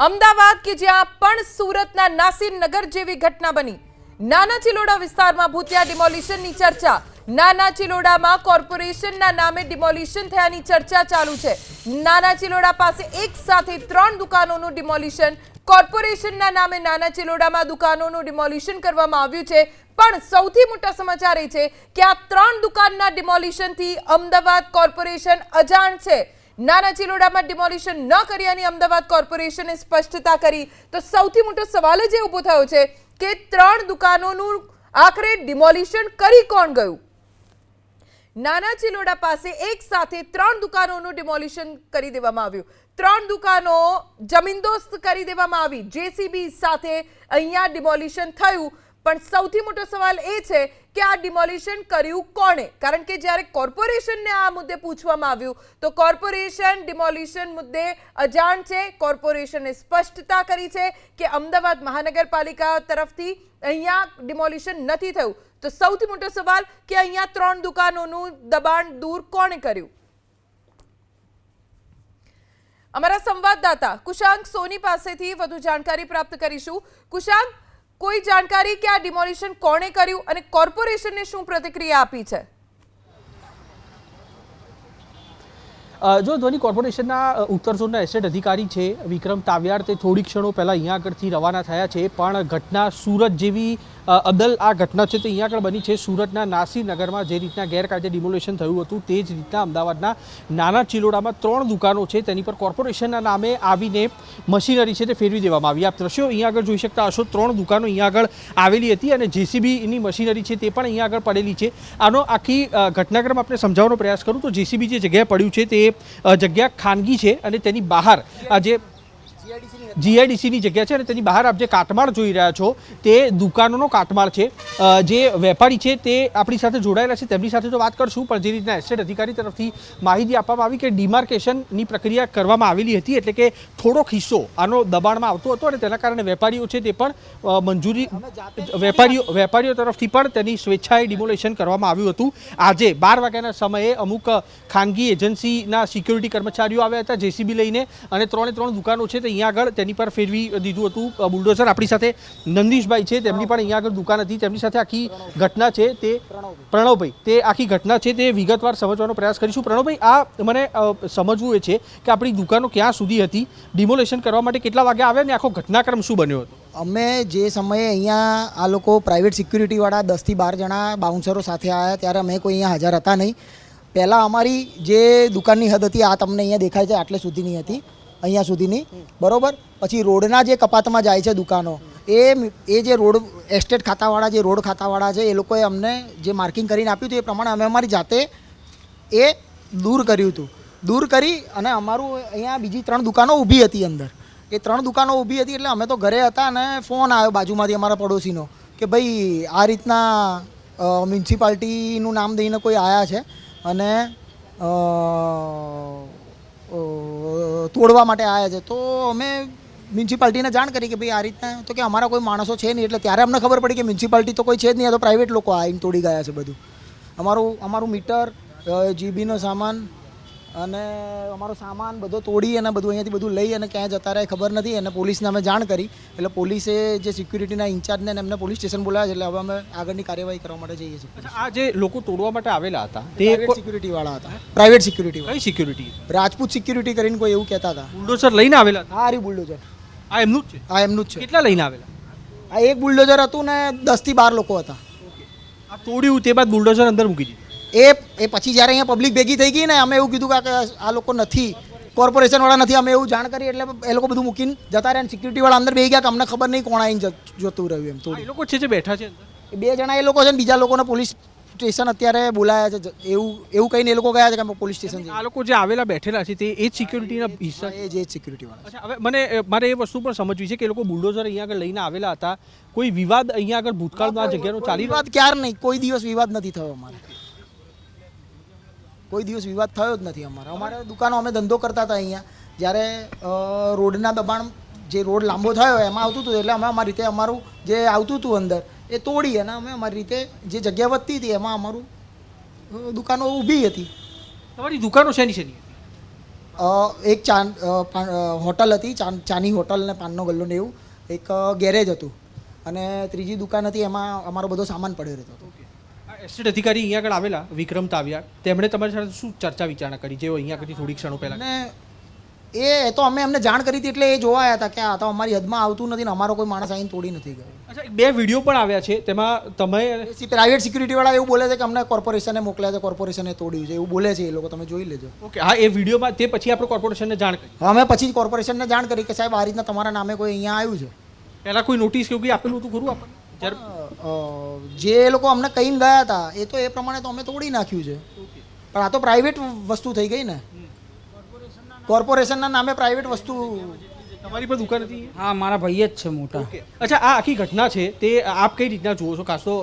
અમદાવાદ કે જ્યાં પણ સુરતના નાસીરનગર જેવી ઘટના બની। નાના ચિલોડા વિસ્તારમાં ભૂતિયા ડિમોલિશનની ચર્ચા। નાના ચિલોડામાં કોર્પોરેશનના નામે ડિમોલિશન થયાની ચર્ચા ચાલુ છે। નાના ચિલોડા પાસે એક સાથે 3 દુકાનોનું ડિમોલિશન। કોર્પોરેશનના નામે નાના ચિલોડામાં દુકાનોનું ડિમોલિશન કરવામાં આવ્યું છે। પણ સૌથી મોટા સમાચાર એ છે કે આ 3 દુકાનના ડિમોલિશનથી અમદાવાદ કોર્પોરેશન અજાણ છે। નાના ચિલોડામાં ડિમોલિશન ન કર્યાની અમદાવાદ કોર્પોરેશને સ્પષ્ટતા કરી તો સૌથી મોટો સવાલ જ એ ઊભો થયો છે કે 3 દુકાનોનું આખરે ડિમોલિશન કરી કોણ ગયું। નાના ચિલોડા પાસે એક સાથે 3 દુકાનોનું ડિમોલિશન કરી દેવામાં આવ્યું। 3 દુકાનો જમીનદોસ્ત કરી દેવામાં આવી। જેસીબી સાથે અહીંયા ડિમોલિશન થયું। પણ સૌથી મોટો સવાલ એ છે કે આ ડિમોલિશન કર્યું કોણે? કારણ કે જ્યારે કોર્પોરેશનને આ મુદ્દે પૂછવામાં આવ્યું તો કોર્પોરેશન ડિમોલિશન મુદ્દે અજાણ છે। કોર્પોરેશને સ્પષ્ટતા કરી છે કે અમદાવાદ મહાનગરપાલિકા તરફથી અહીંયા ડિમોલિશન નથી થયું। તો સૌથી મોટો સવાલ કે અહીંયા 3 દુકાનોનું દબાણ દૂર કોણે કર્યું? અમારા સંવાદદાતા કુશાંક સોની પાસેથી વધુ જાણકારી પ્રાપ્ત કરીશું। કુશાંક, કોઈ જાણકારી કે આ ડિમોલિશન કોણે કર્યું અને કોર્પોરેશનને શું પ્રતિક્રિયા આપી છે? જો ધ્વની કોર્પોરેશનના ઉત્તર ઝોનના એસેટ અધિકારી છે વિક્રમ તાવિયાર, તે થોડી ક્ષણો પહેલાં અહીંયા આગળથી રવાના થયા છે। પણ ઘટના સુરત જેવી અદલ આ ઘટના છે તે અહીંયા આગળ બની છે। સુરતના નાસીરનગરમાં જે રીતના ગેરકાયદે ડિમોલિશન થયું હતું તે જ રીતના અમદાવાદના નાના ચિલોડામાં 3 દુકાનો છે તેની પર કોર્પોરેશનના નામે આવીને મશીનરી છે તે ફેરવી દેવામાં આવી। આપ દ્રશ્યો અહીંયા આગળ જોઈ શકતા હશો। 3 દુકાનો અહીંયા આગળ આવેલી હતી અને જેસીબીની મશીનરી છે તે પણ અહીંયા આગળ પડેલી છે। આનો આખી ઘટનાક્રમ આપણે સમજાવવાનો પ્રયાસ કરું તો જેસીબી જે જગ્યાએ પડ્યું છે તે જગ્યા ખાનગી છે અને તેની બહાર આ જે જીઆઈડીસીની જગ્યા છે અને તેની બહાર આપ જે કાટમાળ જોઈ રહ્યા છો તે દુકાનોનો કાટમાળ છે। જે વેપારી છે તે આપણી સાથે જોડાયેલા છે તેમની સાથે તો વાત કરશું। પણ જે રીતના એસેટ અધિકારી તરફથી માહિતી આપવામાં આવી કે ડિમાર્કેશનની પ્રક્રિયા કરવામાં આવેલી હતી, એટલે કે થોડોક હિસ્સો આનો દબાણમાં આવતો હતો અને તેના કારણે વેપારીઓ છે તે પણ મંજૂરી વેપારીઓ તરફથી પણ તેની સ્વેચ્છાએ ડિમોલેશન કરવામાં આવ્યું હતું। આજે 12 વાગ્યાના સમયે અમુક ખાનગી એજન્સીના સિક્યુરિટી કર્મચારીઓ આવ્યા હતા જેસીબી લઈને અને 3 દુકાનો છે તે અહીંયા આગળ તેની પર ફેરવી દીધું હતું બુલડોઝર। આપણી સાથે નંદીશભાઈ છે, તેમની પણ અહીંયા આગળ દુકાન હતી, તેમની સાથે આખી ઘટના છે તે પ્રણવભાઈ તે આખી ઘટના છે તે વિગતવાર સમજવાનો પ્રયાસ કરીશું। પ્રણવભાઈ, આ મને સમજવું એ છે કે આપણી દુકાનો ક્યાં સુધી હતી, ડિમોલેશન કરવા માટે કેટલા વાગે આવ્યા અને આખો ઘટનાક્રમ શું બન્યો હતો? અમે જે સમયે અહીંયા આ લોકો પ્રાઇવેટ સિક્યુરિટીવાળા 10 થી 12 જણા બાઉન્સરો સાથે આવ્યા ત્યારે અમે કોઈ અહીંયા હાજર હતા નહીં। પહેલાં અમારી જે દુકાનની હદ હતી આ તમને અહીંયા દેખાય છે આટલે સુધીની હતી, અહીંયા સુધીની, બરાબર। પછી રોડના જે કપાતમાં જાય છે દુકાનો એ જે રોડ એસ્ટેટ ખાતાવાળા જે રોડ ખાતાવાળા છે એ લોકોએ અમને જે માર્કિંગ કરીને આપ્યું હતું એ પ્રમાણે અમે અમારી જાતે એ દૂર કર્યું હતું। દૂર કરી અને અમારું અહીંયા બીજી 3 દુકાનો ઊભી હતી અંદર। એ 3 દુકાનો ઊભી હતી એટલે અમે તો ઘરે હતા અને ફોન આવ્યો બાજુમાંથી અમારા પડોશીનો કે ભાઈ આ રીતના મ્યુનિસિપાલિટીનું નામ દઈને કોઈ આવ્યા છે અને તોડવા માટે આવ્યા છે। તો અમે મ્યુનિસિપાલિટીને જાણ કરી કે ભાઈ આ રીતના, તો કે અમારા કોઈ માણસો છે નહીં। એટલે ત્યારે અમને ખબર પડી કે મ્યુનિસિપાલિટી તો કોઈ છે જ નહીં, આ તો પ્રાઇવેટ લોકો આવીને તોડી ગયા છે બધું। અમારું મીટર, જીબીનો સામાન અને અમારો સામાન બધો તોડી અને બધું અહીંયાથી બધું લઈ અને ક્યાં જતા રહે ખબર નથી। અને પોલીસને અમે જાણ કરી એટલે પોલીસે જે સિક્યુરિટીના ઇન્ચાર્જને એમને પોલીસ સ્ટેશન બોલાવ્યા છે એટલે હવે અમે આગળની કાર્યવાહી કરવા માટે જઈએ છીએ। આ જે લોકો તોડવા માટે આવેલા હતા તે સિક્યુરિટીવાળા હતા, પ્રાઇવેટ સિક્યુરિટી। કઈ સિક્યુરિટી? રાજપૂત સિક્યુરિટી કરીને કોઈ એવું કહેતા હતા। બુલડોઝર લઈને આવેલા? હા, રી બુલડોઝર આ એમનું જ છે? હા, એમનું જ છે। કેટલા લઈને આવેલા? આ એક બુલડોઝર હતું ને 10 થી 12 લોકો હતા। આ તોડ્યું તે બાદ બુલડોઝર અંદર મૂકી દીધું? એ પછી જ્યારે અહીંયા પબ્લિક ભેગી થઈ ગઈ ને અમે એવું કીધું કે આ લોકો નથી, કોર્પોરેશનવાળા નથી, અમે એવું જાણ કરી એટલે એ લોકો બધું મૂકીને જતા રહ્યા। સિક્યુરિટીવાળા અંદર બેસી ગયા કે અમને ખબર નહીં કોણ આવીને જોતું રહ્યું એમ। તો એ લોકો છે જે બેઠા છે અંદર? 2 જણા એ લોકો છે ને બીજા લોકોને પોલીસ સ્ટેશન અત્યારે બોલાયા છે। એવું કહીને એ લોકો ગયા છે કે અમે પોલીસ સ્ટેશન છે। આ લોકો જે આવેલા બેઠેલા છે તે એ જ સિક્યુરિટીના હિસ્સા? એ જ સિક્યુરિટીવાળા। અચ્છા, હવે મારે એ વસ્તુ પણ સમજવી છે કે એ લોકો બુલડોઝર અહીંયા આગળ લઈને આવેલા હતા, કોઈ વિવાદ અહીંયા આગળ ભૂતકાળમાં આ જગ્યાનો ચાલી રહ્યો? વિવાદ ક્યારે નહીં, કોઈ દિવસ વિવાદ નથી થયો અમારે, કોઈ દિવસ વિવાદ થયો જ નથી અમારે દુકાનો અમે ધંધો કરતા હતા અહીંયા। જ્યારે રોડના દબાણ જે રોડ લાંબો થયો એમાં આવતું હતું એટલે અમે અમારી રીતે અમારું જે આવતું હતું અંદર એ તોડી અને અમે અમારી રીતે જે જગ્યા વધતી હતી એમાં અમારું દુકાનો ઊભી હતી। તમારી દુકાનો શેની શેની? એક હોટલ હતી, ચાની હોટલ ને પાનનો ગલ્લો ને એવું, એક ગેરેજ હતું અને ત્રીજી દુકાન હતી, એમાં અમારો બધો સામાન પડ્યો રહેતો હતો. આ એસ્ટેટ અધિકારી અહીંયા આગળ આવેલા વિક્રમ તાવિયાડ, તેમણે તમારી સાથે શું ચર્ચા વિચારણા કરી જેઓ અહીંયા આગળ થોડી ક્ષણો પહેલા? અને એ તો અમે એમને જાણ કરી હતી એટલે એ જોવા આવ્યા હતા કે આ તો અમારી હદમાં આવતું નથી ને અમારો કોઈ માણસ આવીને તોડી નથી ગયો. અચ્છા, બે વિડીયો પણ આવ્યા છે, તેમાં તમે પ્રાઇવેટ સિક્યુરિટીવાળા એવું બોલે છે કે અમને કોર્પોરેશને મોકલ્યા છે, કોર્પોરેશને તોડ્યું છે એવું બોલે છે એ લોકો, તમે જોઈ લેજો. ઓકે, હા, એ વિડીયોમાં તે પછી આપણે કોર્પોરેશનને જાણ કરી? અમે પછી કોર્પોરેશનને જાણ કરી કે સાહેબ આ રીતના તમારા નામે કોઈ અહીંયા આવ્યું છે. પહેલાં કોઈ નોટિસ કે આપેલું હતું ખરું આપણને? જ્યારે જે એ લોકો અમને કહીને ગયા હતા એ તો એ પ્રમાણે તો અમે તોડી નાખ્યું છે, પણ આ તો પ્રાઇવેટ વસ્તુ થઈ ગઈ ને, કોર્પોરેશનના નામે પ્રાઇવેટ વસ્તુ. તમારી પણ દુકાન હતી? હા, મારા ભાઈ જ છે મોટા. અચ્છા, આ આખી ઘટના છે તે આપ કઈ રીતના જુઓ છો? ખાસ તો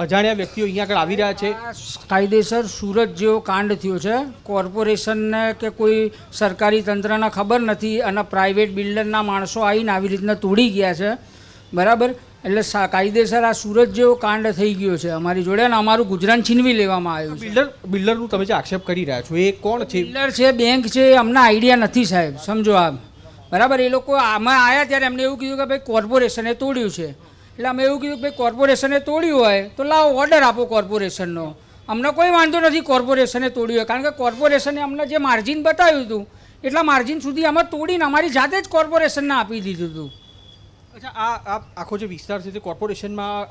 અજાણ્યા વ્યક્તિઓ અહીંયા આગળ આવી રહ્યા છે. આ કાયદેસર સુરત જેવો કાંડ થયો છે. કોર્પોરેશનને કે કોઈ સરકારી તંત્રને ખબર નથી અને પ્રાઇવેટ બિલ્ડરના માણસો આવીને આવી રીતના તોડી ગયા છે, બરાબર? એટલે કાયદેસર આ સુરત જેવો કાંડ થઈ ગયો છે અમારી જોડે અને અમારું ગુજરાન છીનવી લેવામાં આવ્યું છે. બિલ્ડરનું તમે જે આક્ષેપ કરી રહ્યા છો એ કોણ છે? બિલ્ડર છે, બેંક છે, અમને આઈડિયા નથી સાહેબ, સમજો આપ, બરાબર? એ લોકો આમાં આવ્યા ત્યારે એમને એવું કીધું કે ભાઈ કોર્પોરેશને તોડ્યું છે, એટલે અમે એવું કીધું કે ભાઈ કોર્પોરેશને તોડ્યું હોય તો લાવો ઓર્ડર આપો કોર્પોરેશનનો, અમને કોઈ વાંધો નથી કોર્પોરેશને તોડ્યું હોય, કારણ કે કોર્પોરેશને અમને જે માર્જિન બતાવ્યું હતું એટલા માર્જિન સુધી અમે તોડીને અમારી જાતે જ કોર્પોરેશનને આપી દીધું હતું. અચ્છા, આ આખો જે વિસ્તાર છે તે કોર્પોરેશનમાં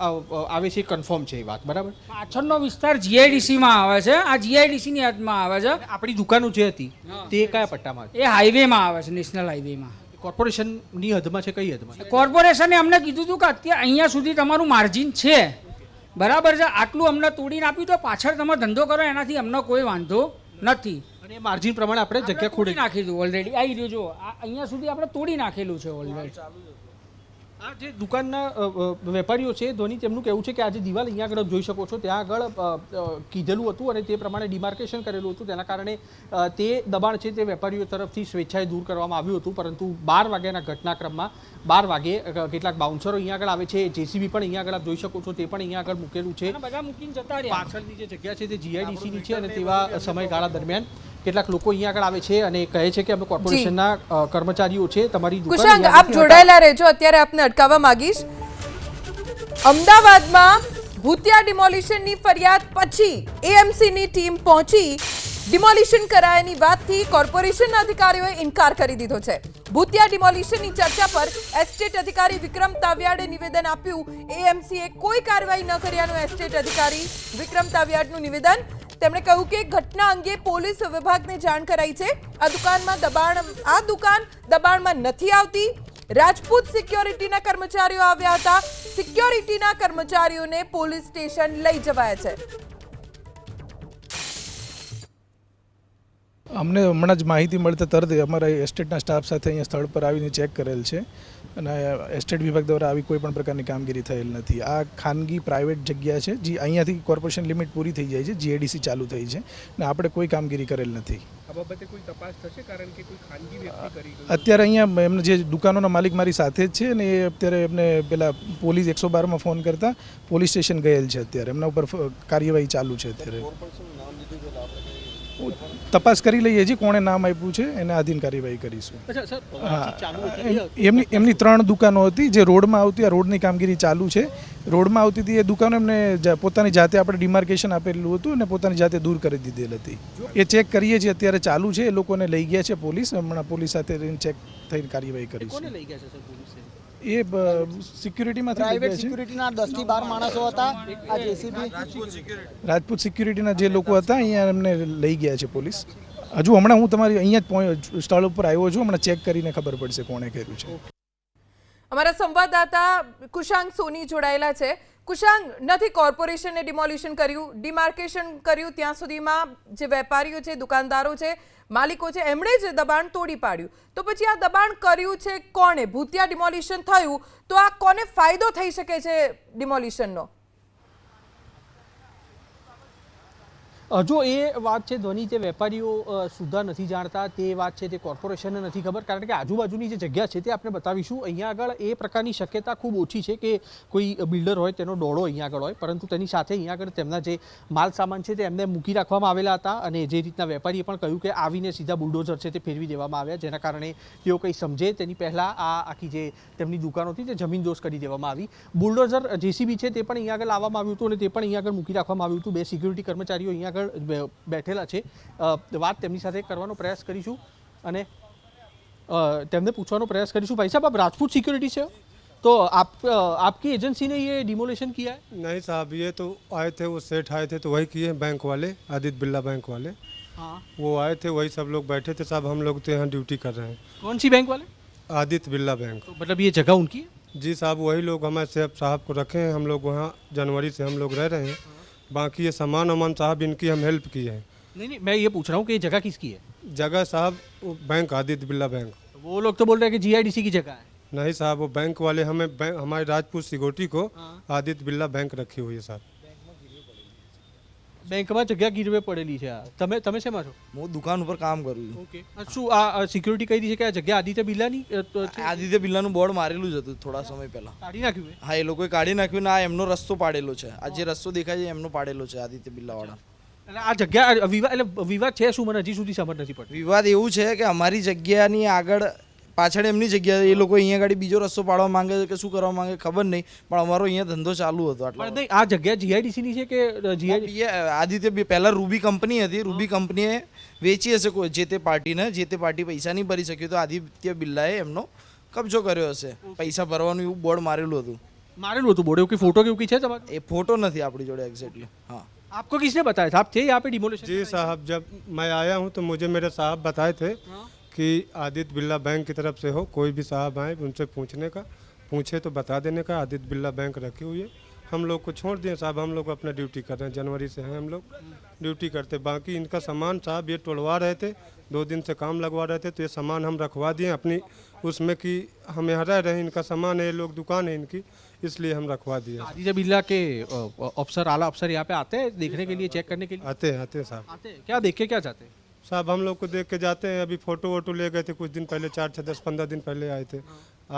આવે છે, કન્ફર્મ છે એ વાત, બરાબર? પાછળનો વિસ્તાર જીઆઈડીસીમાં આવે છે, આ જીઆઈડીસીની હદમાં આવે છે. આપણી દુકાનો જે હતી તે કયા પટ્ટામાં હતી? એ હાઈવેમાં આવે છે, નેશનલ હાઈવેમાં. કોર્પોરેશનની હદમાં છે? કઈ હદમાં? કોર્પોરેશને અમને કીધું હતું કે અત્યારે અહીંયા સુધી તમારું માર્જિન છે, બરાબર છે, આટલું અમને તોડીને આપ્યું તો પાછળ તમે ધંધો કરો એનાથી અમને કોઈ વાંધો નથી. અને એ માર્જિન પ્રમાણે આપણે જગ્યા ખોડી નાખી દીધું ઓલરેડી. આવી રહ્યું જો અહીંયા સુધી આપણે તોડી નાખેલું છે ઓલરેડી. આ જે દુકાનના વેપારીઓ છે ધોની, તેમનું કહેવું છે કે આ જે દિવાલ અહીંયા આગળ જોઈ શકો છો ત્યાં આગળ કીધેલું હતું અને તે પ્રમાણે ડિમાર્કેશન કરેલું હતું, તેના કારણે તે દબાણ છે તે વેપારીઓ તરફથી સ્વેચ્છાએ દૂર કરવામાં આવ્યું હતું. પરંતુ 12 વાગ્યાના ઘટનાક્રમમાં 12 વાગે કેટલાક બાઉન્સરો અહીંયા આગળ આવે છે, જેસીબી પણ અહીંયા આગળ આપ જોઈ શકો છો, તે પણ અહીંયા આગળ મૂકેલું છે. બધા મૂકીને જતા રહ્યા. પાછળની જે જગ્યા છે તે જીઆઈડીસીની છે અને તેવા સમયગાળા દરમિયાન કેટલાક લોકો અહીંયા આગળ આવે છે અને કહે છે કે અમે કોર્પોરેશનના કર્મચારીઓ છે, તમારી દુકાન. કુશાંગ, આપ જોડાયેલા રહેજો, અત્યારે આપને અટકાવવા માંગીશ. અમદાવાદમાં ભૂતિયા ડિમોલિશનની ફરિયાદ પછી એએમસીની ટીમ પહોંચી ડિમોલિશન કરાયાની વાતથી કોર્પોરેશનના અધિકારીઓએ ઇનકાર કરી દીધો છે. ભૂતિયા ડિમોલિશનની ચર્ચા પર એસ્ટેટ અધિકારી વિક્રમ તાવિયાડે નિવેદન આપ્યું. એએમસીએ કોઈ કાર્યવાહી ન કર્યાનું એસ્ટેટ અધિકારી વિક્રમ તાવિયાડનું નિવેદન. તેમણે કહ્યું કે ઘટના અંગે પોલીસ વિભાગને જાણ કરાઈ છે. આ દુકાન દબાણમાં નથી આવતી. રાજપૂત સિક્યોરિટીના કર્મચારીઓ આવ્યા હતા. સિક્યોરિટીના કર્મચારીઓને પોલીસ સ્ટેશન લઈ જવાયા છે. અમને હમણાં જ માહિતી મળતા તરત અમારા એસ્ટેટના સ્ટાફ સાથે અહીંયા સ્થળ પર આવીને ચેક કરેલ છે અને એસ્ટેટ વિભાગ દ્વારા આવી કોઈ પણ પ્રકારની કામગીરી થયેલ નથી. આ ખાનગી પ્રાઇવેટ જગ્યા છે જે અહીંયાથી કોર્પોરેશન લિમિટ પૂરી થઈ જાય છે, જીઆઈડીસી ચાલુ થઈ છે અને આપણે કોઈ કામગીરી કરેલ નથી. આ બાબતે કોઈ તપાસ થશે? કારણ કે કોઈ ખાનગી વ્યક્તિ કરી ગયું. અત્યારે અહીંયા એમને જે દુકાનોના માલિક મારી સાથે જ છે અને એ અત્યારે એમને પેલા પોલીસ 112માં ફોન કરતા પોલીસ સ્ટેશન ગયેલ છે. અત્યારે એમના ઉપર કાર્યવાહી ચાલુ છે. અત્યારે તપાસ કરી લઈએ છીએ કોણે નામ આપ્યું છે એને આધીન કાર્યવાહી કરીશું. એમની 3 દુકાનો હતી જે રોડમાં આવતી, આ રોડની કામગીરી ચાલુ છે. રોડમાં આવતી હતી એ દુકાનો એમને પોતાની જાતે આપણે ડિમાર્કેશન આપેલું હતું અને પોતાની જાતે દૂર કરી દીધેલ હતી. એ ચેક કરીએ છીએ, અત્યારે ચાલુ છે. એ લોકોને લઈ ગયા છે પોલીસ. હમણાં પોલીસ સાથે ચેક થઈને કાર્યવાહી કરીશું. કોને લઈ ગયા છે સર પોલીસે? એ સિક્યુરિટીમાંથી પ્રાઇવેટ સિક્યુરિટીના 10 થી 12 માણસો હતા. આ જેસીબી રાજપૂત સિક્યુરિટીના જે લોકો હતા અહીંયા એમને લઈ ગયા છે પોલીસ. હજુ હમણાં હું તમારી અહીંયા જ સ્થળ ઉપર આવ્યો છું. હમણાં ચેક કરીને ખબર પડશે કોણે કર્યું છે. અમારા સંવાદદાતા કુશાંગ સોની જોડાયેલા છે. કુશાંગ, નથી કોર્પોરેશને ડિમોલિશન કર્યું, ડિમાર્કેશન કર્યું, ત્યાં સુધીમાં જે વેપારીઓ છે, દુકાનદારો છે, માલિકો છે, એમણે જ દબાણ તોડી પાડ્યું. તો પછી આ દબાણ કર્યું છે કોણે? ભૂતિયા ડિમોલિશન થયું તો આ કોને ફાયદો થઈ શકે છે ડિમોલિશનનો? જો એ વાત છે ધ્વનિ, તે વેપારીઓ સુદ્ધા નથી જાણતા, તે વાત છે તે કોર્પોરેશનને નથી ખબર, કારણ કે આજુબાજુની જે જગ્યા છે તે આપણે બતાવીશું. અહીંયા આગળ એ પ્રકારની શક્યતા ખૂબ ઓછી છે કે કોઈ બિલ્ડર હોય તેનો ડોળો અહીંયા આગળ હોય, પરંતુ તેની સાથે અહીંયા આગળ તેમના જે માલ સામાન છે તે એમને મૂકી રાખવામાં આવેલા હતા, અને જે રીતના વેપારીએ પણ કહ્યું કે આવીને સીધા બુલડોઝર છે તે ફેરવી દેવામાં આવ્યા, જેના કારણે તેઓ કંઈ સમજે તેની પહેલાં આ આખી જે તેમની દુકાનો હતી તે જમીનદોસ્ત કરી દેવામાં આવી. બુલડોઝર જેસીબી છે તે પણ અહીંયા આગળ લાવવામાં આવ્યું હતું અને તે પણ અહીંયા આગળ મૂકી રાખવામાં આવ્યું હતું. બે સિક્યુરિટી કર્મચારીઓ અહીંયા બેઠેલા છે. વાત તેમની સાથે કરવાનો પ્રયાસ કરીશું અને તેમને પૂછવાનો प्रयास करीશું. भाई साहब, आप राजपूत सिक्योरिटी से हो, तो आपकी एजेंसी ने ये डिमोलेशन किया है? नहीं साहब, ये तो आए थे, वो सेठ आए थे तो वही किए, बैंक वाले, आदित्य बिरला बैंक वाले. हाँ. वो आए थे, वही सब लोग बैठे थे साहब. हम लोग तो यहाँ ड्यूटी कर रहे हैं. कौन सी बैंक वाले? आदित्य बिरला बैंक. तो मतलब ये जगह उनकी है? जी साहब, वही लोग हमारे साहब को रखे हैं. हम लोग वहाँ जनवरी से हम लोग रह रहे हैं. बाकी ये सामान वामान साहब इनकी हम हेल्प किए हैं. नहीं, मैं ये पूछ रहा हूँ कि ये जगह किसकी है? जगह साहब वो बैंक आदित्य बिरला बैंक. वो लोग तो बोल रहे हैं कि जीआईडीसी की जगह है. नहीं साहब, वो बैंक वाले हमें हमारे राजपूत सिक्योरिटी को आदित्य बिरला बैंक रखी हुई है साहब. બેંકમાં જગ્યા ગીરવે પડેલી છે. તમે શેમાં છો? હું દુકાન ઉપર કામ કરું છું. ઓકે. શું આ સિક્યુરિટી કહી રહી છે કે આ જગ્યા આદિત્ય બિરલાની છે? આદિત્ય બિરલાનું બોર્ડ મારેલું જ હતું થોડા સમય પહેલા. કાઢી નાખ્યું? હા, એ લોકોએ કાઢી નાખ્યું ને આ એમનો રસ્તો પાડેલો છે. આ જે રસ્તો દેખાય છે એમનો પાડેલો છે આદિત્ય બિરલાવાળા. એટલે આ જગ્યા વિવાદ છે શું? મને હજી સુધી સમજ નથી પડતી. વિવાદ એવું છે કે અમારી જગ્યાની આગળ પાછળ એમની જગ્યા, એ લોકો અહીંયા ગાડી બીજો રસ્તો પાડવા માંગે છે કે શું કરવા માંગે ખબર નહીં, પણ અમારો અહીંયા ધંધો ચાલુ હતો. પણ નહીં, આ જગ્યા જીઆઈડીસી ની છે કે આદિત્ય પહેલા રૂબી કંપની હતી. રૂબી કંપનીએ વેચી હશે કોઈ જે તે પાર્ટીને, જે તે પાર્ટી પૈસા નહીં ભરી શક્યું તો આદિત્ય બિરલાએ એમનો કબજો કર્યો હશે. પૈસા ભરવાનું એવું બોર્ડ મારેલું હતું. મારેલું હતું બોર્ડ? એવું કે ફોટો કેવું છે તમારે? એ ફોટો નથી આપણી જોડે એક્ઝેક્ટલી. હા. आपको किसने बताया था? आप थे यहाँ पे डिमोलिशन? जी साहब, जब मैं आया हूँ तो मुझे मेरे साहब बताए थे कि आदित्य बिरला बैंक की तरफ से हो, कोई भी साहब आए उनसे पूछने का, पूछे तो बता देने का. आदित्य बिरला बैंक रखी हुई है. हम लोग को छोड़ दिए साहब, हम लोग अपना ड्यूटी कर रहे हैं. जनवरी से हैं हम लोग ड्यूटी करते. बाकी इनका सामान साहब ये तोड़वा रहे थे, 2 दिन से काम लगवा रहे थे, तो ये सामान हम रखवा दिए अपनी उसमें कि हम यहाँ रह रहे हैं. इनका सामान है, ये लोग दुकान है इनकी, इसलिए हम रखवा दिए. आदित्य बिरला के अफसर, आला अफसर यहाँ पे आते हैं देखने के लिए, चेक करने के लिए? आते हैं साहब. आते हैं. क्या देख के क्या चाहते हैं साहब? हम लोग को देख के जाते हैं. अभी फ़ोटो वोटो ले गए थे कुछ दिन पहले, 4, 6, 10, 15 दिन पहले आए थे.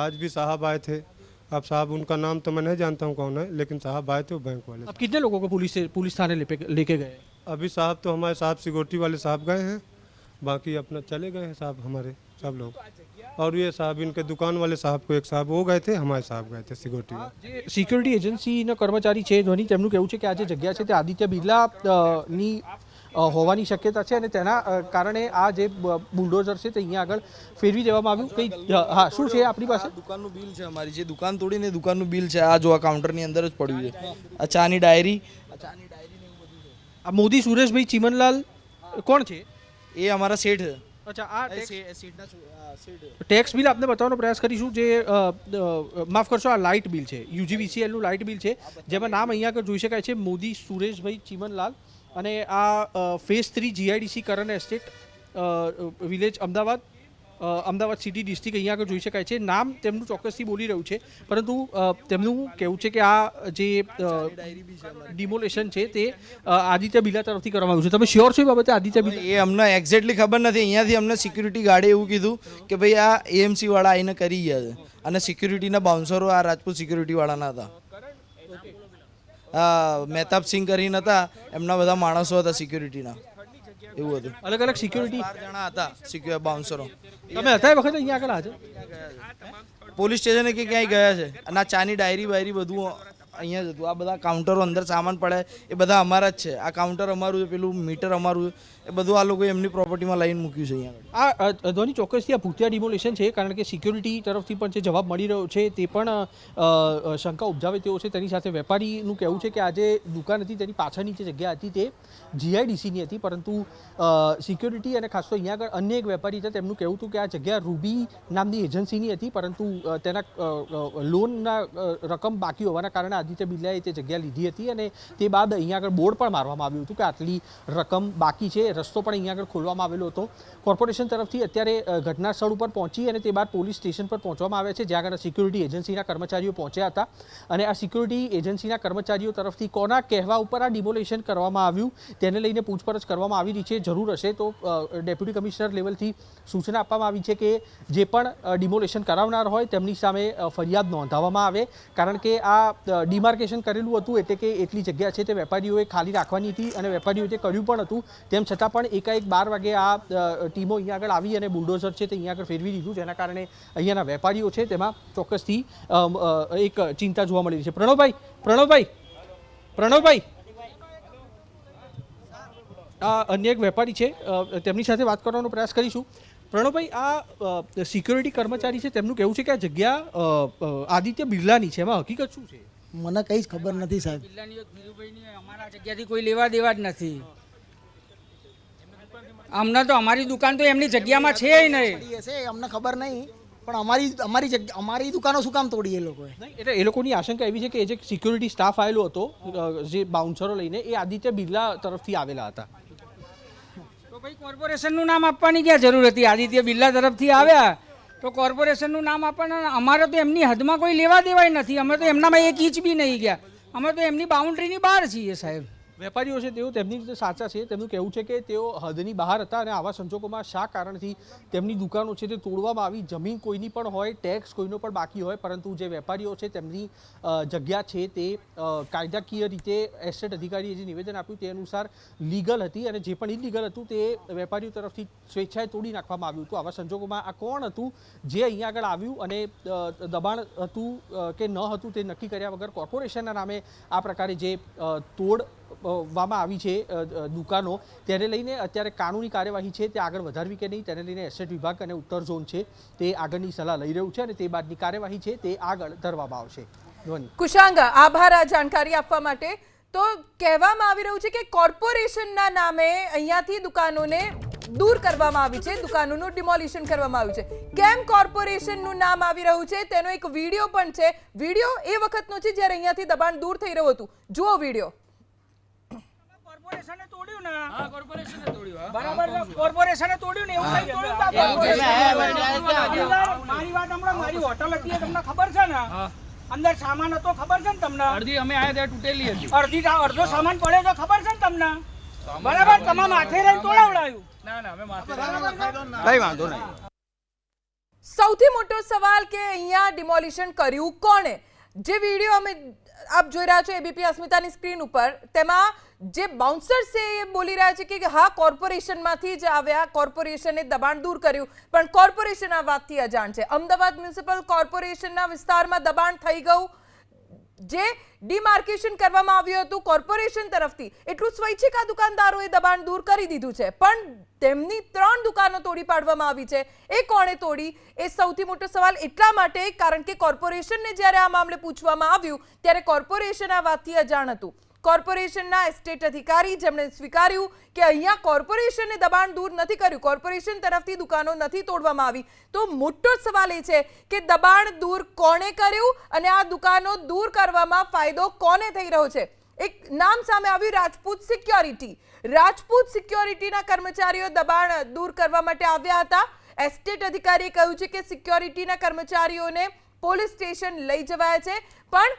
आज भी साहब आए थे. अब साहब उनका नाम तो मैं नहीं जानता हूँ कौन है, लेकिन साहब आए थे वो बैंक वाले. अब कितने लोगों को पुलिस थाने लेके गए? अभी साहब तो हमारे साहब सिक्योरिटी वाले साहब गए हैं, बाकी अपना चले गए हैं साहब हमारे सब लोग. और ये साहब इनके दुकान वाले साहब को, एक साहब वो गए थे, हमारे साहब गए थे સિક્યુરિટી. જે સિક્યુરિટી એજન્સીના કર્મચારી છે ધ્વનિ, તેમનું કહેવું છે કે આ જે જગ્યા છે તે આદિત્ય બિરલાની હોવાની શક્યતા છે અને તેના કારણે આ જે બુલડોઝર છે તે અહીંયા આગળ ફેરવી દેવામાં આવ્યું. કંઈ હા, શું છે આપણી પાસે? દુકાનનું બિલ છે અમારી, જે દુકાન તોડીને દુકાનનું બિલ છે. આ જો આ કાઉન્ટરની અંદર જ પડ્યું છે. આ ચાની ડાયરી, આ મોદી સુરેશભાઈ ચીમનલાલ કોણ છે? એ અમારા શેઠ છે. અચ્છા, આ શેઠના ટેક્સ બિલ આપને બતાવવાનો પ્રયાસ કરીશું. જે માફ કરશો, આ લાઇટ બિલ છે, યુજીવીસીએલનું લાઇટ બિલ છે, જેમાં નામ અહીંયા આગળ જોઈ શકાય છે મોદી સુરેશભાઈ ચીમનલાલ, અને આ phase 3 GIDC Karan estate village Ahmedabad city district અહીંયા આગળ જોઈ શકાય છે. નામ તેમનું ચોક્કસથી બોલી રહ્યું છે, પરંતુ તેમનું કહેવું છે કે આ જે ડિમોલેશન છે તે આદિત્ય બિરલા તરફથી કરવામાં આવ્યું છે. તમે શ્યોર છો એ બાબતે? આદિત્ય બિરલા એ અમને એક્ઝેક્ટલી ખબર નથી. અહીંયાથી અમને સિક્યુરિટી ગાર્ડે એવું કીધું કે ભાઈ આ એએમસી વાળા આવીને કરી ગયા છે, અને સિક્યુરિટીના બાઉન્સરો આ રાજપૂત સિક્યુરિટી વાળાના હતા. મહેતાબ સિંહ કરીને હતા, એમના બધા માણસો હતા સિક્યુરિટીના. એવું હતું. અલગ અલગ સિક્યુરિટી 4 જણા હતા બાઉન્સરો. તમે હતા એ વખતે અહીંયા આગળ હાજર? પોલીસ સ્ટેશને કે ક્યાંય ગયા છે. અને આ ચાની ડાયરી બાયરી બધું અહીંયા જ હતું. આ બધા કાઉન્ટરો અંદર સામાન પડે એ બધા અમારા જ છે. આ કાઉન્ટર અમારું છે, પેલું મીટર અમારું છે, એ બધું આ લોકોએ એમની પ્રોપર્ટીમાં લઈને મૂક્યું છે અહીંયા. આ ધ્વનિ ચોક્કસથી આ ભૂતિયા ડિમોલેશન છે, કારણ કે સિક્યુરિટી તરફથી પણ જે જવાબ મળી રહ્યો છે તે પણ શંકા ઉપજાવે તેવો છે. તેની સાથે વેપારીનું કહેવું છે કે આ જે દુકાન હતી તેની પાછળની જે જગ્યા હતી તે જીઆઈડીસીની હતી, પરંતુ સિક્યુરિટી અને ખાસ તો અહીંયા આગળ અન્ય એક વેપારી હતા, તેમનું કહેવું હતું કે આ જગ્યા રૂબી નામની એજન્સીની હતી, પરંતુ તેના લોનના રકમ બાકી હોવાના કારણે આદિત્ય બિરલાએ તે જગ્યા લીધી હતી અને તે બાદ અહીંયા આગળ બોર્ડ પણ મારવામાં આવ્યું હતું કે આટલી રકમ બાકી છે. રસ્તો પણ અહીંયા આગળ ખોલવામાં આવેલો હતો. કોર્પોરેશન તરફથી અત્યારે ઘટના સ્થળ ઉપર પહોંચી અને તે બાદ પોલીસ સ્ટેશન પર પહોંચવામાં આવ્યા છે, જ્યાં આગળ સિક્યુરિટી એજન્સીના કર્મચારીઓ પહોંચ્યા હતા અને આ સિક્યુરિટી એજન્સીના કર્મચારીઓ તરફથી કોના કહેવા ઉપર આ ડિમોલેશન કરવામાં આવ્યું તેને લઈને પૂછપરછ કરવામાં આવી રહી છે. જરૂર હશે તો ડેપ્યુટી કમિશનર લેવલથી સૂચના આપવામાં આવી છે કે જે પણ ડિમોલેશન કરાવનાર હોય તેમની સામે ફરિયાદ નોંધાવવામાં આવે, કારણ કે આ ડિમાર્કેશન કરેલું હતું એટલે કે એટલી જગ્યા છે તે વેપારીઓએ ખાલી રાખવાની હતી અને વેપારીઓએ તે કર્યું પણ હતું. તેમ છતાં પણ એકાએક 12 વાગે આ ટીમો અહીંયા આગળ આવી અને બુલડોઝર છે તે અહીંયા આગળ ફેરવી દીધું, જેના કારણે અહીંયાના વેપારીઓ છે તેમાં ચોક્કસથી એક ચિંતા જોવા મળી રહી છે. પ્રણવભાઈ આ અન્ય એક વેપારી છે, તેમની સાથે વાત કરવાનો પ્રયાસ કરીશું. પ્રણવભાઈ, આ સિક્યોરિટી કર્મચારી છે તેમનું કહેવું છે કે આ જગ્યા આદિત્ય બિરલાની છે, એમાં હકીકત શું છે? મને કંઈ જ ખબર નથી સાહેબ. બિરલાની ધીરુભાઈની અમારા જગ્યાથી કોઈ લેવા દેવા જ નથી. અમને તો અમારી દુકાન તો એમની જગ્યામાં છે નહીં. પડી હશે અમને ખબર નહીં, પણ અમારી દુકાનો શું કામ તોડી એ લોકોએ? નહીં, એટલે એ લોકોની આશંકા એવી છે કે જે સિક્યોરિટી સ્ટાફ આવેલો હતો જે બાઉન્સરો લઈને એ આદિત્ય બિરલા તરફથી આવેલા હતા. તો ભાઈ કોર્પોરેશનનું નામ આપવાની ક્યાં જરૂર હતી? આદિત્ય બિરલા તરફથી આવ્યા તો કોર્પોરેશનનું નામ આપવાના. અમારે તો એમની હદમાં કોઈ લેવા દેવાય નથી. અમે તો એમનામાં એક ઇંચ બી નહીં ગયા. અમે તો એમની બાઉન્ડ્રીની બહાર છીએ સાહેબ. વેપારીઓ છે તેઓ તેમની રીતે સાચા છે. તેમનું કહેવું છે કે તેઓ હદની બહાર હતા અને આવા સંજોગોમાં શા કારણથી તેમની દુકાનો છે તે તોડવામાં આવી. જમીન કોઈની પણ હોય, ટેક્સ કોઈનો પણ બાકી હોય, પરંતુ જે વેપારીઓ છે તેમની જગ્યા છે તે કાયદાકીય રીતે એસ્ટેટ અધિકારીએ જે નિવેદન આપ્યું તે અનુસાર લીગલ હતી અને જે પણ ઇલીગલ હતું તે વેપારીઓ તરફથી સ્વેચ્છાએ તોડી નાખવામાં આવ્યું હતું. આવા સંજોગોમાં આ કોણ હતું જે અહીંયા આગળ આવ્યું અને દબાણ હતું કે ન હતું તે નક્કી કર્યા વગર કોર્પોરેશનના નામે આ પ્રકારે જે તોડ વામાં આવી છે દુકાનો, તેને લઈને અત્યારે કાનૂની કાર્યવાહી છે તે આગળ વધારવી કે નહીં તેને લઈને એસ્ટેટ વિભાગ અને ઉત્તર ઝોન છે તે આગળની સલાહ લઈ રહ્યું છે અને તે બાદની કાર્યવાહી છે તે આગળ ધરવામાં આવશે. કુશાંગ, આભાર આ જાણકારી આપવા માટે. તો કહેવામાં આવી રહ્યું છે કે કોર્પોરેશનના નામે અહીંયાથી દુકાનોને દૂર કરવામાં આવી છે, દુકાનોનું ડિમોલિશન કરવામાં આવ્યું છે. કેમ કોર્પોરેશનનું નામ આવી રહ્યું છે તેનો એક વિડીયો પણ છે. વિડીયો એ વખતનો છે જ્યારે અહીંયાથી દબાણ દૂર થઈ રહ્યું હતું. જુઓ વિડીયો. કોર્પોરેશને તોડ્યું ને? હા, કોર્પોરેશને તોડ્યું. બરાબર છે, કોર્પોરેશને તોડ્યું ને એવું કઈ તોડ્યું. મારી વાત હમણાં, મારી હોટલ હતી તમને ખબર છે ને? અંદર સામાન હતો ખબર છે ને તમને? અડધી અમે આયા ત્યાં તૂટેલી હતી. અડધો સામાન પડ્યો તો ખબર છે ને તમને? બરાબર, તમામ માથે રહીને તોડાવડાયું. ના ના, અમે માથે કઈ વાંધો નહીં. સૌથી મોટો સવાલ કે અહીંયા ડિમોલિશન કર્યું કોણે? જે વિડીયો અમે આપ જોઈ રહ્યા છો એબીપી અસ્મિતાની સ્ક્રીન ઉપર, તેમાં જે બાઉન્સર્સ છે એ બોલી રહ્યા છે કે હા કોર્પોરેશનમાંથી જ આવ્યા, કોર્પોરેશને દબાણ દૂર કર્યું, પણ કોર્પોરેશન આ વાતથી અજાણ છે. અમદાવાદ મ્યુનિસિપલ કોર્પોરેશનના વિસ્તારમાં દબાણ થઈ ગયું, જે ડિમાર્કેશન કરવામાં આવ્યું હતું કોર્પોરેશન તરફથી, એટલું સ્વૈચ્છિક આ દુકાનદારોએ દબાણ દૂર કરી દીધું છે, પણ તેમની 3 દુકાનો તોડી પાડવામાં આવી છે. એ કોણે તોડી? એ સૌથી મોટો સવાલ એટલા માટે કારણ કે કોર્પોરેશનને જ્યારે આ મામલે પૂછવામાં આવ્યું ત્યારે કોર્પોરેશન આ વાતથી અજાણ હતું. કોર્પોરેશનના એસ્ટેટ અધિકારી જેમણે સ્વીકાર્યું કે અહીંયા કોર્પોરેશને દબાણ દૂર નથી કર્યું, કોર્પોરેશન તરફથી દુકાનો નથી તોડવામાં આવી. તો મોટો સવાલ એ છે કે દબાણ દૂર કોણે કર્યું અને આ દુકાનો દૂર કરવામાં ફાયદો કોને થઈ રહ્યો છે? એક નામ સામે આવ્યું, રાજપૂત સિક્યોરિટી. રાજપૂત સિક્યોરિટીના કર્મચારીઓ દબાણ દૂર કરવા માટે આવ્યા હતા. એસ્ટેટ અધિકારીએ કહ્યું છે કે સિક્યોરિટીના કર્મચારીઓને પોલીસ સ્ટેશન લઈ જવાયા છે, પણ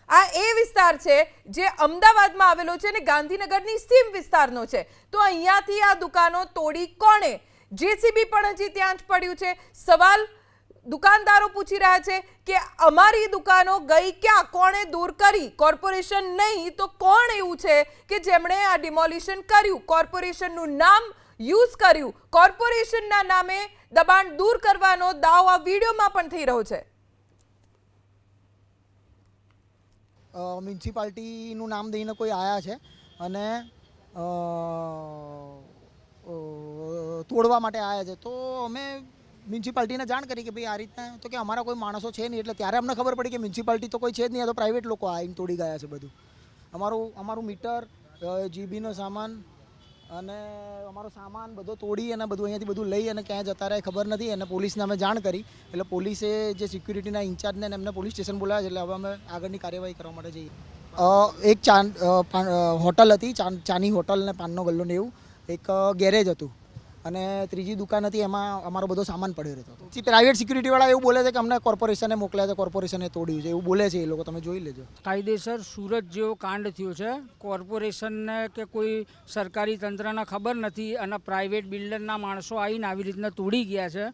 આ એ વિસ્તાર છે જે અમદાવાદમાં આવેલો છે અને ગાંધીનગરની સીમ વિસ્તારનો છે. તો અહીંયાથી આ દુકાનો તોડી કોણે? જેસીબી પણ હજી ત્યાં જ પડ્યું છે. સવાલ દુકાનદારો પૂછી રહ્યા છે કે અમારી દુકાનો ગઈ ક્યાં, કોણે દૂર કરી? કોર્પોરેશન નહીં તો કોણ એવું છે કે જેમણે આ ડિમોલિશન કર્યું, કોર્પોરેશનનું નામ યુઝ કર્યું, કોર્પોરેશનના નામે દબાણ દૂર કરવાનો દાવ આ વિડીયોમાં પણ થઈ રહ્યો છે. મ્યુનિસિપાલિટીનું નામ દઈને કોઈ આવ્યા છે અને તોડવા માટે આવ્યા છે. તો અમે મ્યુનિસિપાલિટીને જાણ કરી કે ભાઈ આ રીતના, તો કે અમારા કોઈ માણસો છે નહીં. એટલે ત્યારે અમને ખબર પડી કે મ્યુનિસિપાલિટી તો કોઈ છે જ નહીં, આ તો પ્રાઇવેટ લોકો આવીને તોડી ગયા છે બધું. અમારું મીટર, જીબીનો સામાન અને અમારો સામાન બધો તોડી અને બધું અહીંયાથી બધું લઈ અને ક્યાં જતા રહે ખબર નથી. અને પોલીસને અમે જાણ કરી એટલે પોલીસે જે સિક્યુરિટીના ઇન્ચાર્જને એમને પોલીસ સ્ટેશન બોલાવ્યા છે. એટલે હવે અમે આગળની કાર્યવાહી કરવા માટે જઈએ. એક હોટલ હતી, ચાની હોટલ ને પાનનો ગલ્લો ને એવું. એક ગેરેજ હતું અને ત્રીજી દુકાન હતી, એમાં અમારો બધો સામાન પડ્યો રહેતો હતો. પ્રાઇવેટ સિક્યુરિટીવાળા એવું બોલે છે કે અમને કોર્પોરેશને મોકલ્યા છે, કોર્પોરેશને તોડ્યું છે એવું બોલે છે એ લોકો. તમે જોઈ લેજો. કાયદેસર સુરત જેવો કાંડ થયો છે. કોર્પોરેશનને કે કોઈ સરકારી તંત્રને ખબર નથી અને પ્રાઇવેટ બિલ્ડરના માણસો આવીને આવી રીતના તોડી ગયા છે,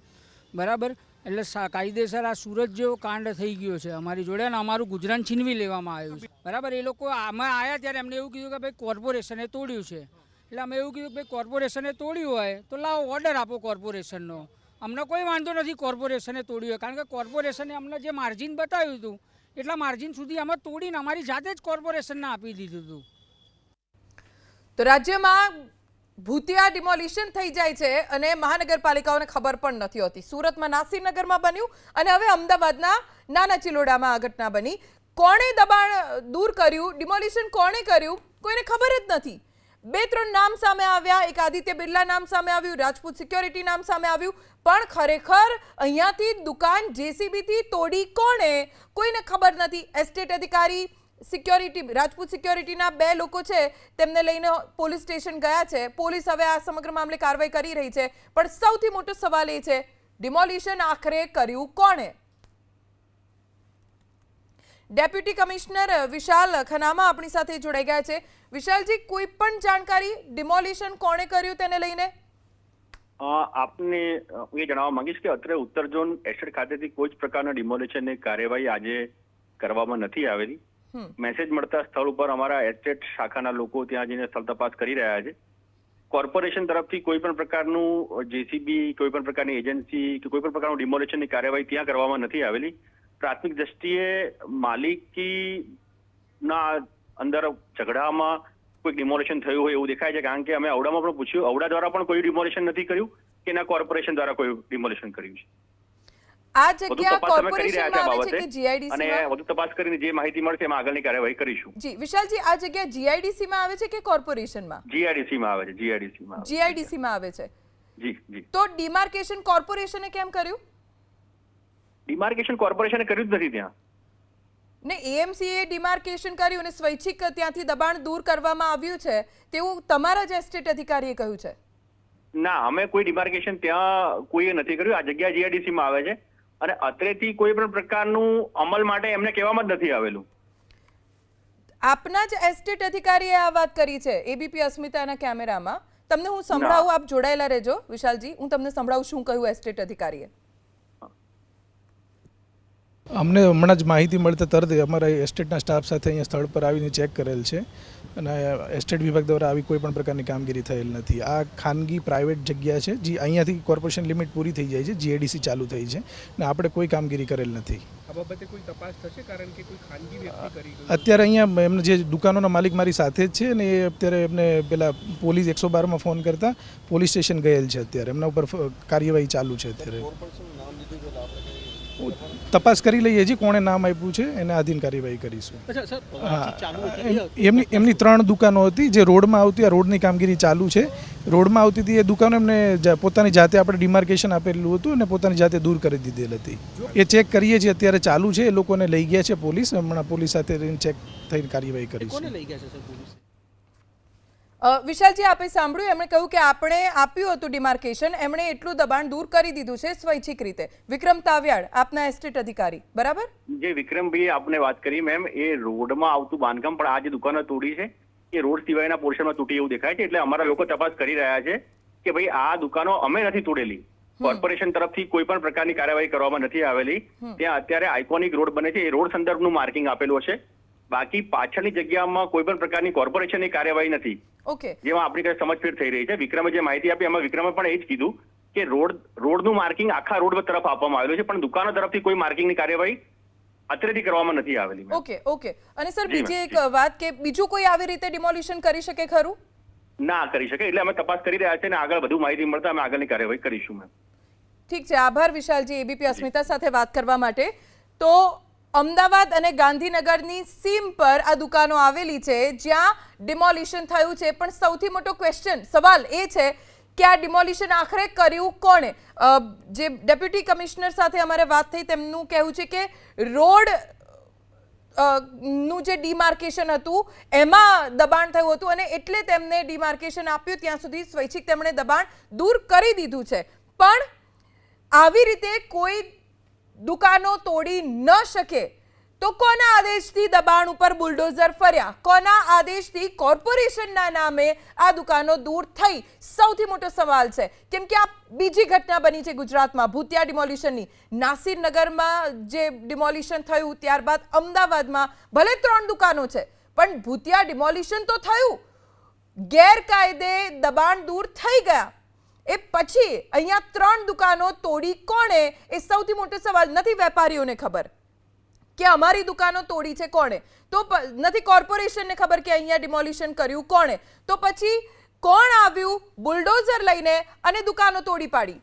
બરાબર. એટલે કાયદેસર આ સુરત જેવો કાંડ થઈ ગયો છે અમારી જોડે અને અમારું ગુજરાન છીનવી લેવામાં આવ્યું છે, બરાબર. એ લોકો આમાં આવ્યા ત્યારે એમને એવું કીધું કે ભાઈ કોર્પોરેશને તોડ્યું છે. એટલે અમે એવું કીધું કે ભાઈ કોર્પોરેશને તોડ્યું હોય તો લાવો ઓર્ડર આપો કોર્પોરેશનનો. અમને કોઈ વાંધો નથી કોર્પોરેશને તોડ્યું હોય, કારણ કે કોર્પોરેશને અમને જે માર્જિન બતાવ્યું હતું એટલા માર્જિન સુધી અમે તોડીને અમારી જાતે જ કોર્પોરેશનને આપી દીધું હતું. તો રાજ્યમાં ભૂતિયા ડિમોલિશન થઈ જાય છે અને મહાનગરપાલિકાઓને ખબર પણ નથી હોતી. સુરતમાં નાસીરનગરમાં બન્યું અને હવે અમદાવાદના નાના ચિલોડામાં આ ઘટના બની. કોણે દબાણ દૂર કર્યું, ડિમોલિશન કોણે કર્યું, કોઈને ખબર જ નથી. 2-3 નામ સામે આવ્યા. એક આદિત્ય બિરલા નામ સામે આવ્યું, રાજપૂત સિક્યોરિટી નામ સામે આવ્યું, પણ ખરેખર અહીંયાથી દુકાન જેસીબીથી તોડી કોણે કોઈને ખબર નથી. એસ્ટેટ અધિકારી, સિક્યોરિટી, રાજપૂત સિક્યોરિટીના 2 લોકો છે, તેમને લઈને પોલીસ સ્ટેશન ગયા છે. પોલીસ હવે આ સમગ્ર મામલે કાર્યવાહી કરી રહી છે. પણ સૌથી મોટો સવાલ એ છે, ડિમોલિશન આખરે કર્યું કોણે? ડેપ્યુટી કમિશનર વિશાલ ખનામા આપણી સાથે જોડાઈ ગયા છે. વિશાલજી, કોઈ પણ જાણકારી ડિમોલિશન કોણે કર્યું તેને લઈને? આપને હું એ જણાવવા માંગીશ કે અત્રે ઉત્તર ઝોન એસ્ટેટ ખાતેથી કોઈ જ પ્રકારના ડિમોલિશનની કાર્યવાહી આજે કરવામાં નથી આવેલી. મેસેજ મળતા સ્થળ ઉપર અમારા એસ્ટેટ શાખાના લોકો ત્યાં જઈને સ્થળ તપાસ કરી રહ્યા છે. કોર્પોરેશન તરફથી કોઈ પણ પ્રકારનું જેસીબી, કોઈ પણ પ્રકારની એજન્સી કે કોઈ પણ પ્રકારનું ડિમોલિશનની કાર્યવાહી ત્યાં કરવામાં નથી આવેલી. પ્રાથમિક દ્રષ્ટિએ માલિકીના અંદર ઝઘડામાં કોઈ ડિમોલિશન થયું હોય એવું દેખાય છે, કારણ કે અમે ઔડામાં પણ પૂછ્યું, ઔડા દ્વારા પણ કોઈ ડિમોલિશન નથી કર્યું કે ના કોર્પોરેશન દ્વારા કોઈ ડિમોલિશન કર્યું છે. આ જગ્યા કોર્પોરેશનમાં આવે છે કે જીઆઈડીસી માં? અને વધુ તપાસ કરીને જે માહિતી મળશે એમાં આગળની કાર્યવાહી કરીશું. જી વિશાલજી, આ જગ્યા જીઆઈડીસી માં આવે છે કે કોર્પોરેશનમાં? જીઆઈડીસી માં આવે છે. જીઆઈડીસી માં આવે છે. જી. તો ડિમાર્કેશન કોર્પોરેશને કેમ કર્યું? ડિમાર્કેશન કોર્પોરેશને કર્યું જ નથી ત્યાં. ને એએમસીએ ડિમાર્કેશન કર્યું અને સ્વૈચ્છિક ત્યાંથી દબાણ દૂર કરવામાં આવ્યું છે તેવું તમારા જ એસ્ટેટ અધિકારીએ કહ્યું છે. ના, અમે કોઈ ડિમાર્કેશન ત્યાં કોઈએ નથી કર્યું. આ જગ્યા જીઆઈડીસી માં આવે છે અને અત્રેથી કોઈ પણ પ્રકારનું અમલ માટે એમને કહેવામાં જ નથી આવેલું. આપના જ એસ્ટેટ અધિકારીએ આ વાત કરી છે એબીપી અસ્મિતાના કેમેરામાં. તમને હું સંભળાવું, આપ જોડાયેલા રહેજો વિશાલજી. હું તમને સંભળાવું શું કહ્યું એસ્ટેટ અધિકારીએ. અમને હમણાં જ માહિતી મળતા તરત અમારા એસ્ટેટના સ્ટાફ સાથે અહીંયા સ્થળ પર આવીને ચેક કરેલ છે અને એસ્ટેટ વિભાગ દ્વારા આવી કોઈ પણ પ્રકારની કામગીરી થયેલ નથી. આ ખાનગી પ્રાઇવેટ જગ્યા છે, જે અહીંયાથી કોર્પોરેશન લિમિટ પૂરી થઈ જાય છે, જીઆઈડીસી ચાલુ થઈ છે અને આપણે કોઈ કામગીરી કરેલ નથી. આ બાબતે કોઈ તપાસ થશે, કારણ કે કોઈ ખાનગી વ્યક્તિ કરી અત્યારે અહીંયા એમને જે દુકાનોના માલિક મારી સાથે જ છે ને એ અત્યારે એમને પેલા પોલીસ 112માં ફોન કરતા પોલીસ સ્ટેશન ગયેલ છે. અત્યારે એમના ઉપર કાર્યવાહી ચાલુ છે. અત્યારે તપાસ કરી લઈએ છીએ કોણે નામ આપ્યું છે, એના આધીન કાર્યવાહી કરીશું. એમની 3 દુકાનો હતી જે રોડમાં આવતી. આ રોડની કામગીરી ચાલુ છે. રોડમાં આવતી હતી એ દુકાનો એમને પોતાની જાતે આપણે ડિમાર્કેશન આપેલું હતું અને પોતાની જાતે દૂર કરી દીધેલ હતી. એ ચેક કરીએ છીએ, અત્યારે ચાલુ છે. એ લોકોને લઈ ગયા છે પોલીસ. હમણાં પોલીસ સાથે ચેક થઈને કાર્યવાહી કરીશું. કોને લઈ ગયા છે સર પોલીસ? વિશાલજી, આપે સાંભળ્યું, એમણે કહ્યું કે આપણે આપ્યું હતું ડિમાર્કેશન, એમણે એટલું દબાણ દૂર કરી દીધું છે સ્વૈચ્છિક રીતે. વિક્રમ તાવ્યાડ, આપના એસ્ટેટ અધિકારી, બરાબર? જે વિક્રમભાઈ આપને વાત કરી મેમ, એ રોડમાં આવતું બાંધકામ પણ આ જે દુકાનો તોડી છે એ રોડ સિવાયના પોર્શનમાં તૂટી એવું દેખાય છે. એટલે અમારા લોકો તપાસ કરી રહ્યા છે કે ભાઈ આ દુકાનો અમે નથી તોડેલી. કોર્પોરેશન તરફથી કોઈ પણ પ્રકારની કાર્યવાહી કરવામાં નથી આવેલી. ત્યાં અત્યારે આઇકોનિક રોડ બને છે, એ રોડ સંદર્ભનું માર્કિંગ આપેલું છે. બાકી પાછળની જગ્યામાં કોઈ પણ પ્રકારની કોર્પોરેશનની કાર્યવાહી નથી. ઓકે, જેમાં આપણી પાસે સમજફેર થઈ રહી છે. વિક્રમે જે માહિતી આપી એમાં વિક્રમે પણ એ જ કીધું કે રોડનું માર્કિંગ આખા રોડ તરફ આપવામાં આવેલું છે, પણ દુકાનો તરફથી કોઈ માર્કિંગની કાર્યવાહી અત્રેથી કરવામાં નથી આવેલી. ઓકે. અને સર બીજી એક વાત કે બીજું કોઈ આવી રીતે ડિમોલિશન કરી શકે ખરું? ના કરી શકે. એટલે અમે તપાસ કરી રહ્યા છીએ અને આગળ વધુ માહિતી મળતા અમે આગળની કાર્યવાહી કરીશું. મેમ ઠીક છે, આભાર વિશાલજી એબીપી અસ્મિતા સાથે વાત કરવા માટે. તો અમદાવાદ અને ગાંધીનગરની સીમ પર આ દુકાનો આવેલી છે જ્યાં ડિમોલિશન થયું છે, પણ સૌથી મોટો સવાલ એ છે કે આ ડિમોલિશન આખરે કર્યું કોણે? જે ડેપ્યુટી કમિશનર સાથે અમારે વાત થઈ તેમનું કહેવું છે કે રોડ નું જે ડિમાર્કેશન હતું એમાં દબાણ થયું હતું અને એટલે તેમને ડિમાર્કેશન આપ્યું, ત્યાં સુધી સ્વૈચ્છિક તેમણે દબાણ દૂર કરી દીધું છે. પણ આવી રીતે કોઈ દુકાનો તોડી ન શકે તો કોના આદેશથી દબાણ ઉપર બુલડોઝર ફર્યા? કોના આદેશથી કોર્પોરેશનના નામે આ દુકાનો દૂર થઈ? સૌથી મોટો સવાલ છે, કેમ કે આ બીજી ઘટના બની છે ગુજરાતમાં ભૂતિયા ડિમોલિશનની. નાસિરનગરમાં જે ડિમોલિશન થયું, ત્યારબાદ અમદાવાદમાં ભલે 3 દુકાનો છે પણ ભૂતિયા ડિમોલિશન તો થયું, ગેરકાયદે દબાણ દૂર થઈ ગયા. એ પછી અહીંયા 3 દુકાનો તોડી કોણે? એ સૌથી મોટો સવાલ. નથી વેપારીઓને ખબર કે અમારી દુકાનો તોડી છે કોણે, તો નથી કોર્પોરેશનને ખબર કે અહીંયા ડિમોલિશન કર્યું કોણે, તો પછી કોણ આવ્યું બુલડોઝર લઈને અને દુકાનો તોડી પાડી?